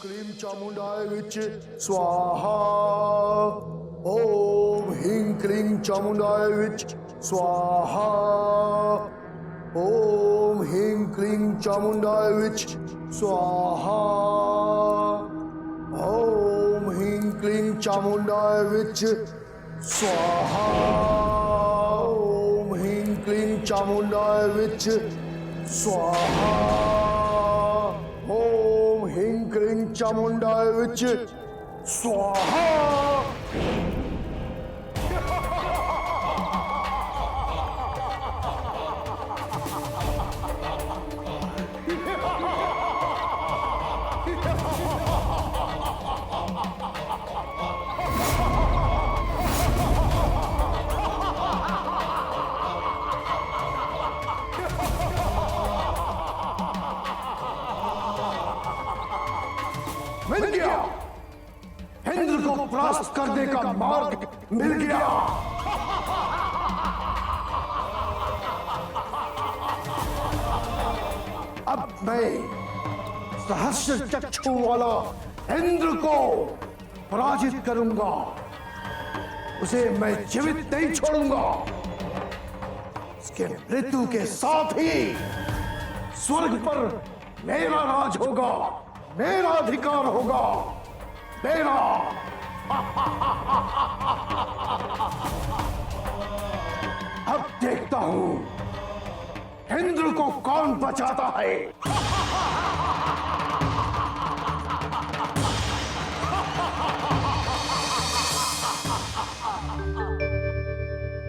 क्लीं चामुंडाय विच स्वाहा। ओम ह्रीं क्लीं चामुंडाय विच स्वाहा। ओम ह्रीं क्लीं चामुंडाय विच स्वाहा। ओम ह्रीं क्लीं चामुंडाय विच स्वाहा। ओम ह्रीं क्लीं चामुंडाय विच स्वाहा। ओम ह्रीं क्लीं चामुंडाय विच स्वाहा। मिल गया, इंद्र को परास्त करने का मार्ग मिल गया। अब मैं सहस्र चक्षु वाला इंद्र को पराजित करूंगा, उसे मैं जीवित नहीं छोड़ूंगा। उसके मृत्यु के साथ ही स्वर्ग पर मेरा राज होगा, मेरा अधिकार होगा, मेरा। अब देखता हूं इंद्र को कौन बचाता है।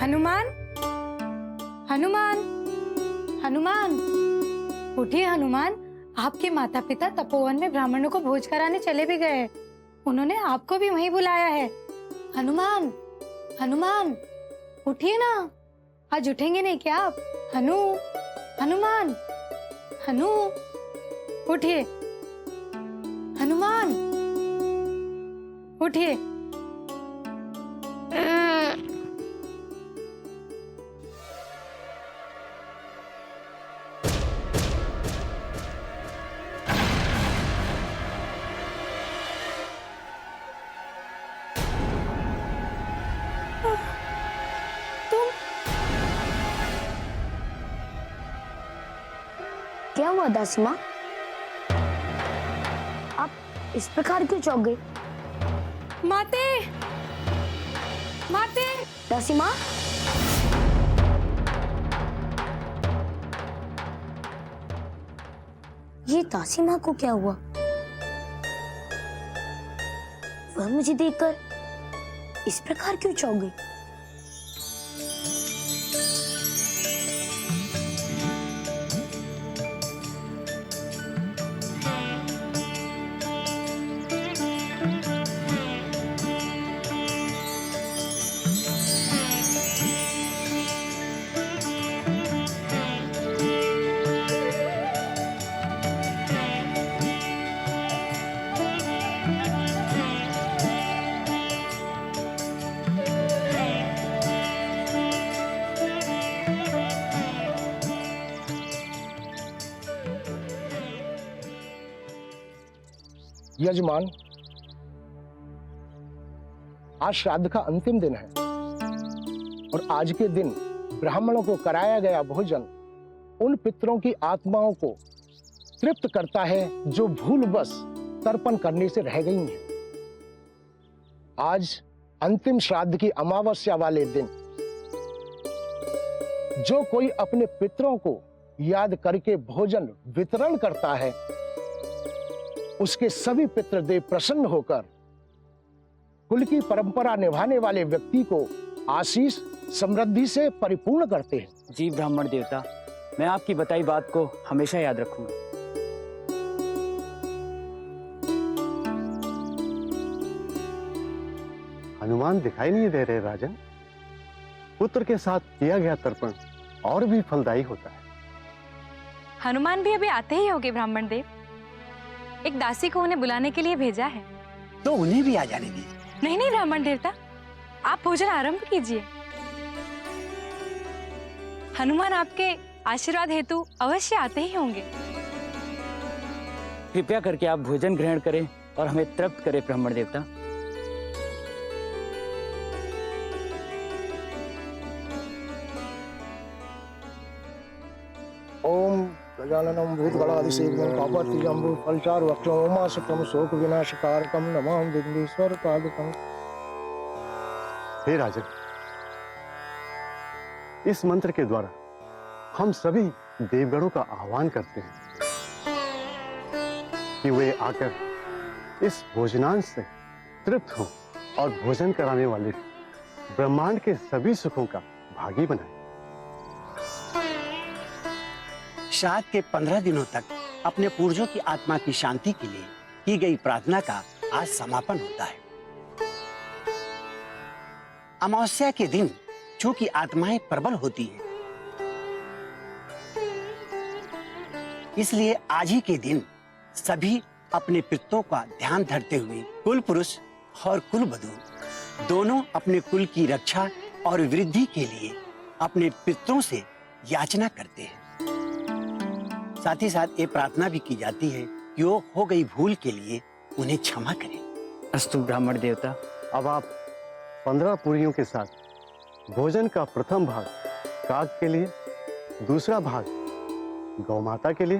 हनुमान, हनुमान, हनुमान, उठिए हनुमान। आपके माता पिता तपोवन में ब्राह्मणों को भोज कराने चले भी गए। उन्होंने आपको भी वहीं बुलाया है। हनुमान, हनुमान, उठिए ना। आज उठेंगे नहीं क्या आप? हनुमान, हनु, उठिए। हनुमान, उठिए। क्या हुआ दासी माँ? आप इस प्रकार क्यों चौंक गई? माते, माते। दासी माँ, ये दासी माँ को क्या हुआ? वह मुझे देखकर इस प्रकार क्यों चौंक गई? यजमान, आज श्राद्ध का अंतिम दिन है और आज के दिन ब्राह्मणों को कराया गया भोजन उन पितरों की आत्माओं को तृप्त करता है जो भूलवश तर्पण करने से रह गई हैं। आज अंतिम श्राद्ध की अमावस्या वाले दिन जो कोई अपने पितरों को याद करके भोजन वितरण करता है, उसके सभी पितृदेव प्रसन्न होकर कुल की परंपरा निभाने वाले व्यक्ति को आशीष समृद्धि से परिपूर्ण करते हैं। जी ब्राह्मण देवता, मैं आपकी बताई बात को हमेशा याद रखूंगा। हनुमान दिखाई नहीं दे रहे राजन। पुत्र के साथ किया गया तर्पण और भी फलदायी होता है। हनुमान भी अभी आते ही होंगे ब्राह्मण देव। एक दासी को उन्हें बुलाने के लिए भेजा है। तो उन्हें भी आ जाने दीजिए। नहीं नहीं ब्राह्मण देवता, आप भोजन आरंभ कीजिए। हनुमान आपके आशीर्वाद हेतु अवश्य आते ही होंगे। कृपया करके आप भोजन ग्रहण करें और हमें तृप्त करें ब्राह्मण देवता। ओम गजाननं भूतगणाधिसेव्यं पापतीजम्बु फलचारुवक्षं उमाशुकं शोक विनाशकारकं नमामि विघ्नेश्वर पादकं। हे राजन, इस मंत्र के द्वारा हम सभी देवगणों का आह्वान करते हैं कि वे आकर इस भोजनांश से तृप्त हों और भोजन कराने वाले ब्रह्मांड के सभी सुखों का भागी बनाएं। श्राद्ध के 15 दिनों तक अपने पूर्वजों की आत्मा की शांति के लिए की गई प्रार्थना का आज समापन होता है। अमावस्या के दिन चूंकि आत्माएं प्रबल होती हैं, इसलिए आज ही के दिन सभी अपने पितरों का ध्यान धरते हुए कुल पुरुष और कुल वधू दोनों अपने कुल की रक्षा और वृद्धि के लिए अपने पितरों से याचना करते हैं। साथ ही साथ ये प्रार्थना भी की जाती है कि वो हो गई भूल के लिए उन्हें क्षमा करें। अस्तु ब्राह्मण देवता। अब आप 15 पूरियों के साथ भोजन का प्रथम भाग काग के लिए, दूसरा भाग गौ माता के लिए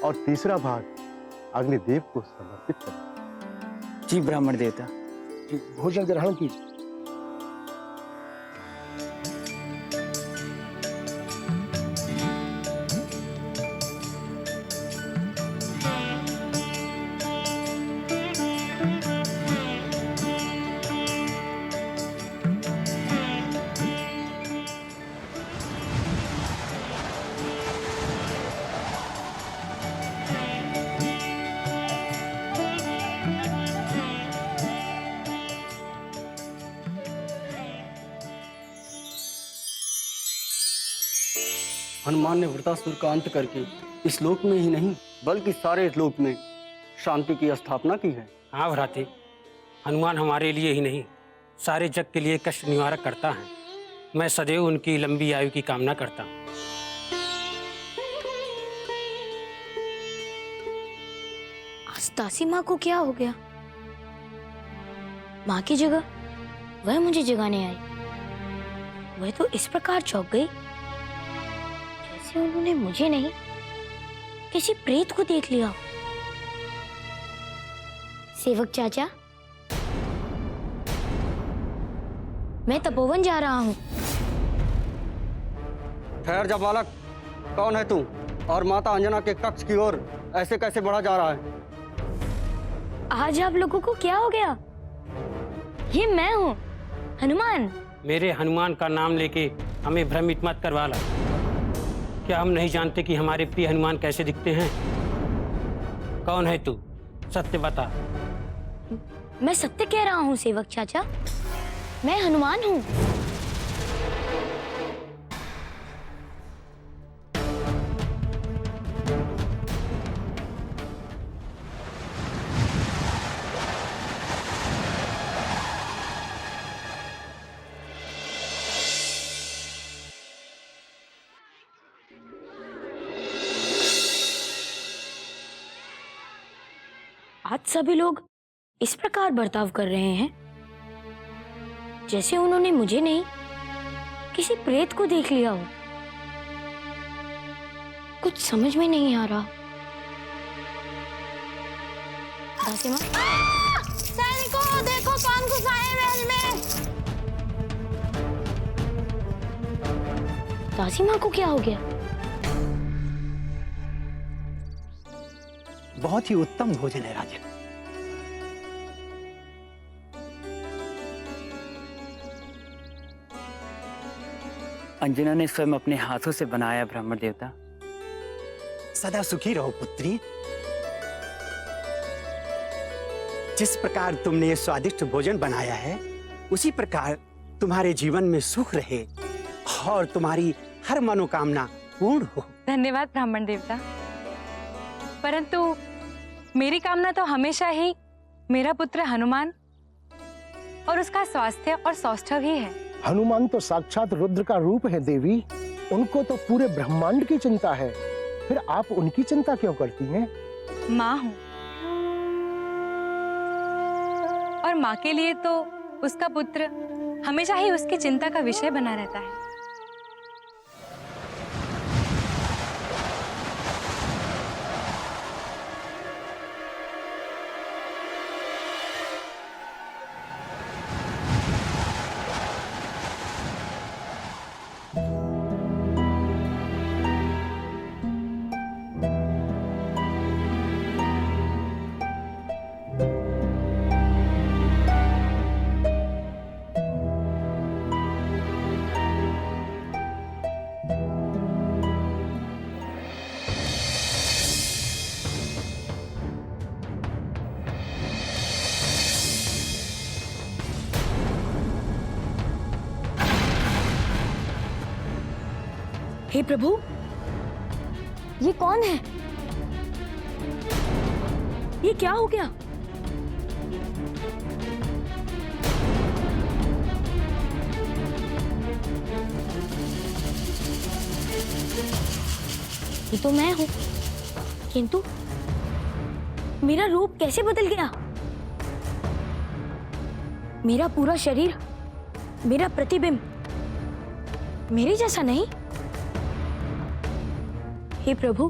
और तीसरा भाग अग्निदेव को समर्पित करें। जी ब्राह्मण देवता। भोजन ग्रहण कीजिए। हनुमान ने वृतासुर का अंत करके इस लोक में ही नहीं बल्कि सारे लोक में शांति की स्थापना की है। हाँ भ्राते, हनुमान हमारे लिए ही नहीं सारे जग के लिए कष्ट निवारक करता है। मैं सदैव उनकी लंबी आयु की कामना करता हूँ। आज दासी माँ को क्या हो गया? माँ की जगह वह मुझे जगाने आई। वह तो इस प्रकार चौंक गई जैसे उन्होंने मुझे नहीं किसी प्रेत को देख लिया। सेवक चाचा, मैं तपोवन जा रहा हूँ। ठहर जा बालक, कौन है तू और माता अंजना के कक्ष की ओर ऐसे कैसे बढ़ा जा रहा है? आज आप लोगों को क्या हो गया? ये मैं हूँ, हनुमान। मेरे हनुमान का नाम लेके हमें भ्रमित मत करवा ला। क्या हम नहीं जानते कि हमारे प्रिय हनुमान कैसे दिखते हैं? कौन है तू? सत्य बता। मैं सत्य कह रहा हूँ सेवक चाचा, मैं हनुमान हूँ। आज सभी लोग इस प्रकार बर्ताव कर रहे हैं जैसे उन्होंने मुझे नहीं किसी प्रेत को देख लिया हो। कुछ समझ में नहीं आ रहा। दासी माँ, सैनिकों, देखो कौन घुसा है महल में। दासी माँ को क्या हो गया? बहुत ही उत्तम भोजन है राजन। अंजना ने स्वयं अपने हाथों से बनाया ब्राह्मण देवता। सदा सुखी रहो पुत्री। जिस प्रकार तुमने ये स्वादिष्ट भोजन बनाया है उसी प्रकार तुम्हारे जीवन में सुख रहे और तुम्हारी हर मनोकामना पूर्ण हो। धन्यवाद ब्राह्मण देवता। परंतु मेरी कामना तो हमेशा ही मेरा पुत्र हनुमान और उसका स्वास्थ्य और सौष्ठव ही है। हनुमान तो साक्षात रुद्र का रूप है देवी। उनको तो पूरे ब्रह्मांड की चिंता है। फिर आप उनकी चिंता क्यों करती हैं? माँ हूँ, और माँ के लिए तो उसका पुत्र हमेशा ही उसकी चिंता का विषय बना रहता है। हे प्रभु, ये कौन है? ये क्या हो गया? ये तो मैं हूं, किंतु मेरा रूप कैसे बदल गया? मेरा पूरा शरीर, मेरा प्रतिबिंब मेरे जैसा नहीं। हे प्रभु,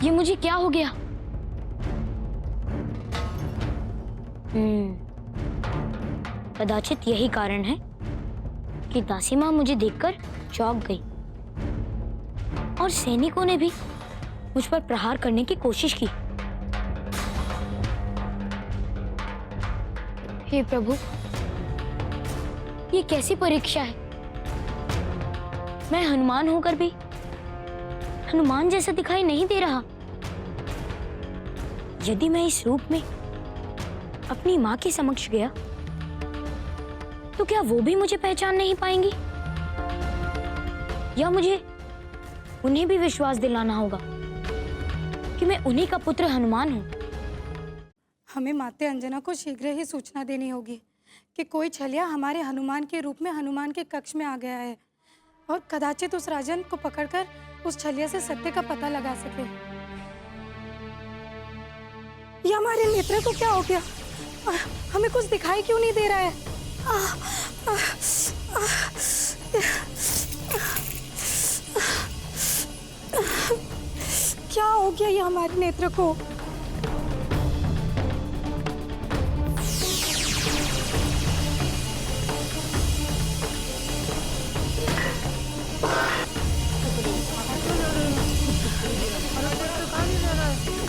ये मुझे क्या हो गया? कदाचित यही कारण है कि दासी मां मुझे देखकर चौंक गई और सैनिकों ने भी मुझ पर प्रहार करने की कोशिश की। हे प्रभु, ये कैसी परीक्षा है? मैं हनुमान होकर भी हनुमान जैसा दिखाई नहीं दे रहा। यदि मैं इस रूप में अपनी मां के समक्ष गया तो क्या वो भी मुझे पहचान नहीं पाएंगी? या मुझे उन्हें भी विश्वास दिलाना होगा कि मैं उन्हीं का पुत्र हनुमान हूं। हमें माते अंजना को शीघ्र ही सूचना देनी होगी कि कोई छलिया हमारे हनुमान के रूप में हनुमान के कक्ष में आ गया है और कदाचित उस राजन को पकड़कर उस छलिया से सत्य का पता लगा सके। ये हमारे नेत्र को क्या हो गया? हमें कुछ दिखाई क्यों नहीं दे रहा है? क्या हो गया ये हमारे नेत्र को?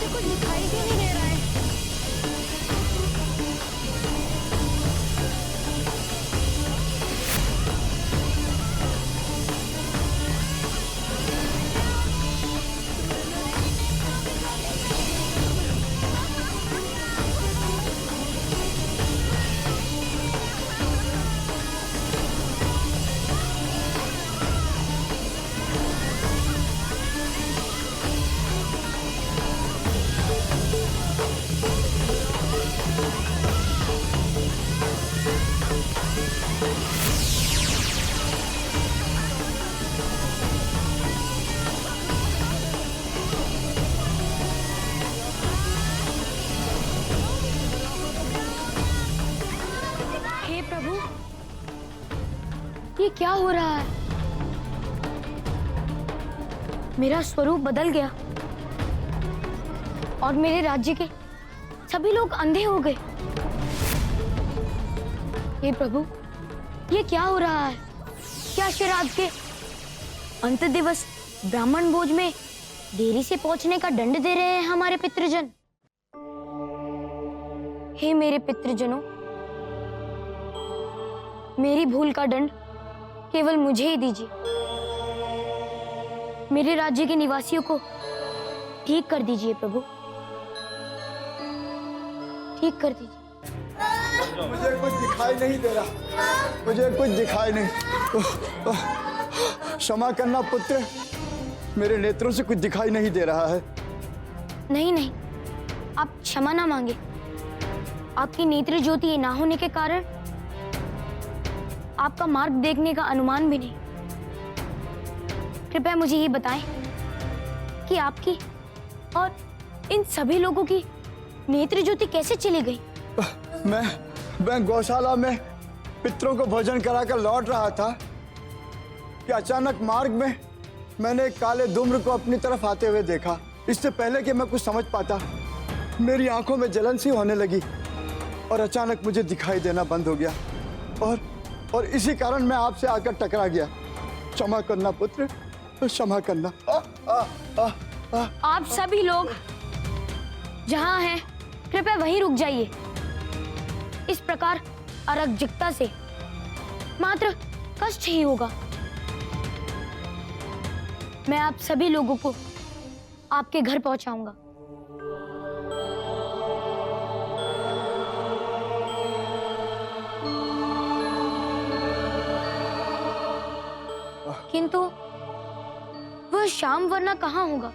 कुछ दिखाई क्यों नहीं दे रहा है? हे प्रभु, ये क्या हो रहा है? मेरा स्वरूप बदल गया और मेरे राज्य के सभी लोग अंधे हो गए। हे प्रभु, ये क्या हो रहा है? क्या श्राद्ध के अंत दिवस ब्राह्मण भोज में देरी से पहुंचने का दंड दे रहे हैं हमारे पितृजन? हे मेरे पितृजनों, मेरी भूल का दंड केवल मुझे ही दीजिए। मेरे राज्य के निवासियों को ठीक कर दीजिए प्रभु, ठीक कर दीजिए। मुझे कुछ दिखाई नहीं दे रहा, मुझे कुछ दिखाई नहीं। क्षमा करना पुत्र, मेरे नेत्रों से कुछ दिखाई नहीं दे रहा है। नहीं नहीं, आप क्षमा ना मांगे। आपकी नेत्र ज्योति ना होने के कारण आपका मार्ग देखने का अनुमान भी नहीं। कृपया मुझे ये बताएं की आपकी और इन सभी लोगों की नेत्र ज्योति कैसे चली गई? मैं गौशाला में पितरों को भोजन कराकर लौट रहा था कि अचानक मार्ग में मैंने एक काले धूम्र को अपनी तरफ आते हुए देखा। इससे पहले कि मैं कुछ समझ पाता, मेरी आंखों में जलन सी होने लगी और अचानक मुझे दिखाई देना बंद हो गया और इसी कारण मैं आपसे आकर टकरा गया। क्षमा करना पुत्र, क्षमा करना। आप सभी लोग जहां हैं कृपया वहीं रुक जाइए। इस प्रकार अराजकता से मात्र कष्ट ही होगा। मैं आप सभी लोगों को आपके घर पहुंचाऊंगा। किंतु वह श्याम वरना कहाँ होगा?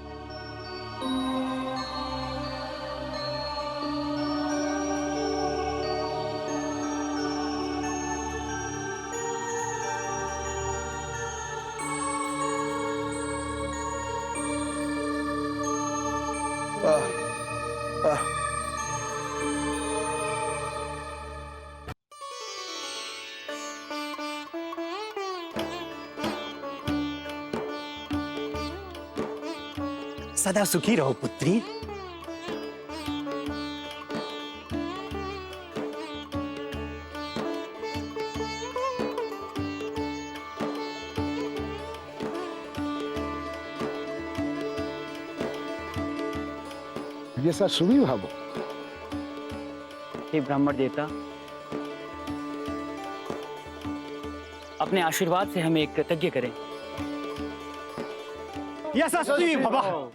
सदा सुखी रहो पुत्री। ये सब सुनी भावो। हे ब्राह्मण देवता, अपने आशीर्वाद से हमें कृतज्ञ करें। यशस्वी भव।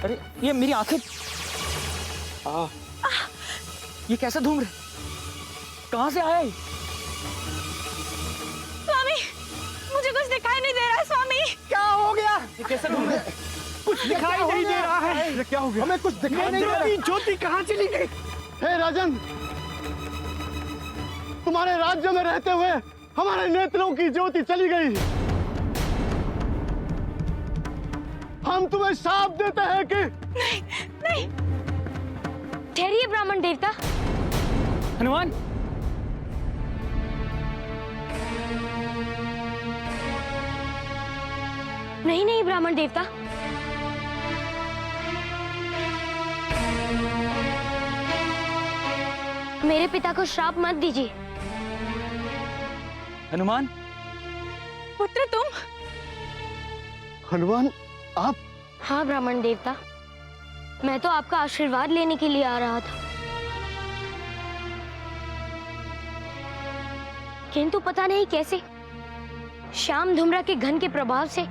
अरे ये मेरी आंखें, ये कैसा धूम्र कहां से आया? स्वामी, मुझे कुछ दिखाई नहीं दे रहा है स्वामी। क्या हो गया? ये कैसा धूम्र? कुछ दिखाई नहीं दे रहा है। ये क्या हो गया? हमें कुछ दिखाई नहीं दे रहा। ज्योति कहाँ चली गई? हे राजन, तुम्हारे राज्य में रहते हुए हमारे नेत्रों की ज्योति चली गई। हम तुम्हें शाप देते हैं कि नहीं। ठहरिए ब्राह्मण देवता। हनुमान, नहीं ब्राह्मण देवता, मेरे पिता को श्राप मत दीजिए। हनुमान, पुत्र तुम? हनुमान आप? हाँ ब्राह्मण देवता, मैं तो आपका आशीर्वाद लेने के लिए आ रहा था, किंतु पता नहीं कैसे श्याम धूम्रा के घन के प्रभाव से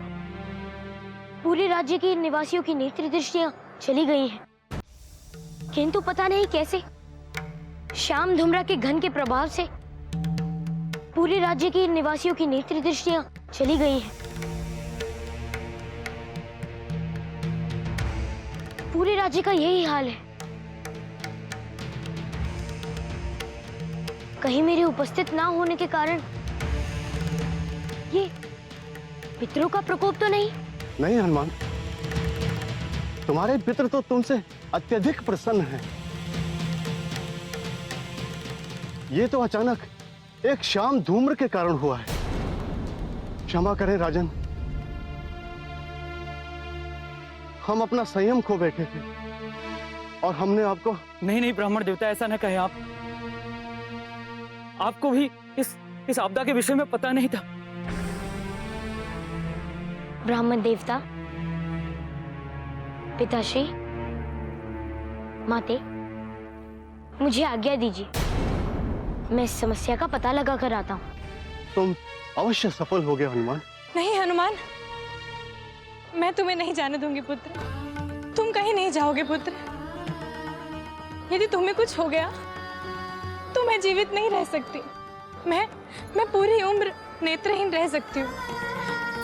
पूरे राज्य के निवासियों की नेत्र दृष्टियां चली गई हैं। किंतु पता नहीं कैसे श्याम धूम्रा के घन के प्रभाव से पूरे राज्य के निवासियों की नेत्र दृष्टियां चली गई हैं। पूरे राज्य का यही हाल है। कहीं मेरे उपस्थित ना होने के कारण ये पितरों का प्रकोप तो नहीं? नहीं हनुमान, तुम्हारे पितर तो तुमसे अत्यधिक प्रसन्न हैं। ये तो अचानक एक श्याम धूम्र के कारण हुआ है। क्षमा करें राजन, हम अपना संयम खो बैठे थे और हमने आपको। नहीं ब्राह्मण देवता, ऐसा न कहे आप। आपको भी इस आपदा के विषय में पता नहीं था। ब्राह्मण देवता, पिताश्री, माते, मुझे आज्ञा दीजिए, मैं इस समस्या का पता लगा कर आता हूँ। तुम अवश्य सफल हो गए हनुमान। नहीं हनुमान, मैं तुम्हें नहीं जाने दूंगी पुत्र। तुम कहीं नहीं जाओगे पुत्र। यदि तुम्हें कुछ हो गया तो मैं जीवित नहीं रह सकती। मैं पूरी उम्र नेत्रहीन रह सकती हूँ,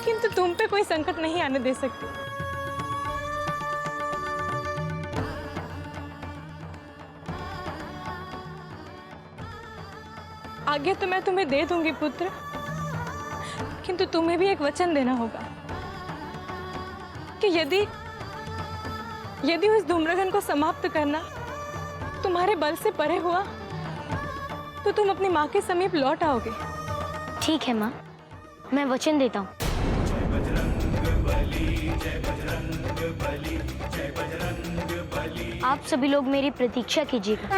किंतु तुम पे कोई संकट नहीं आने दे सकती। आज्ञा तो मैं तुम्हें दे दूंगी पुत्र, किंतु तुम्हें भी एक वचन देना होगा कि यदि उस धूम्रघन को समाप्त करना तुम्हारे बल से परे हुआ तो तुम अपनी माँ के समीप लौट आओगे। ठीक है माँ, मैं वचन देता हूँ। आप सभी लोग मेरी प्रतीक्षा कीजिएगा।